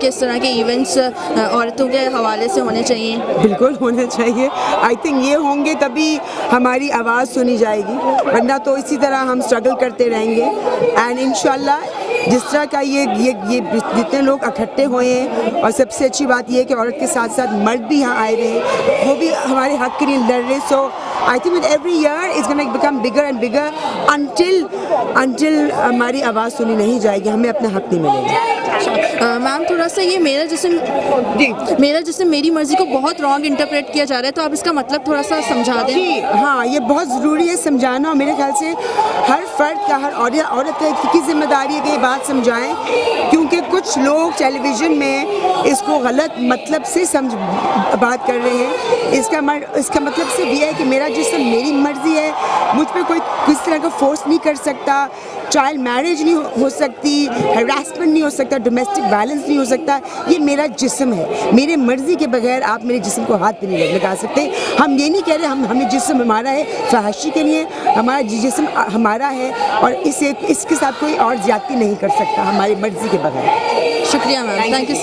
کہ اس طرح کے ایونٹس عورتوں کے حوالے سے ہونے چاہیے؟ بالکل ہونے چاہیے. آئی تھنک یہ ہوں گے تبھی ہماری آواز سنی جائے گی, ورنہ تو اسی طرح ہم اسٹرگل کرتے رہیں گے. اینڈ انشاءاللہ جس طرح کا یہ جتنے لوگ اکٹھے ہوئے ہیں, اور سب سے اچھی بات یہ ہے کہ عورت کے ساتھ ساتھ مرد بھی یہاں آئے ہوئے ہیں, وہ بھی ہمارے حق کے لیے لڑ رہے. سو I think that every year is going to become bigger and bigger until ہماری آواز سنی نہیں جائے گی, ہمیں اپنا حق نہیں ملے گا. میم تھوڑا سا یہ میرا جسم میری مرضی کو بہت رانگ انٹرپریٹ کیا جا رہا ہے, تو آپ اس کا مطلب تھوڑا سا سمجھا دیں. جی ہاں, یہ بہت ضروری ہے سمجھانا, اور میرے خیال سے ہر فرد کا, ہر عورت کی ذمہ داری ہے کہ یہ بات سمجھائیں, کیونکہ کچھ لوگ ٹیلی ویژن میں اس کو غلط مطلب سے بات کر رہے ہیں. اس کا مطلب صرف یہ ہے کہ میرا جسم میری مرضی ہے, مجھ پہ کوئی کس طرح کا فورس نہیں کر سکتا, چائلڈ میرج نہیں ہو سکتی, ہراسمنٹ نہیں ہو سکتا, ڈومیسٹک وائلنس نہیں ہو سکتا. یہ میرا جسم ہے, میرے مرضی کے بغیر آپ میرے جسم کو ہاتھ پہ نہیں لگا سکتے. ہم یہ نہیں کہہ رہے ہمیں جسم ہمارا ہے فحاشی کے لیے, ہمارا جسم ہمارا ہے, اور اس کے ساتھ کوئی اور زیادتی نہیں کر سکتا ہماری مرضی کے بغیر. شکریہ میم, تھینک یو.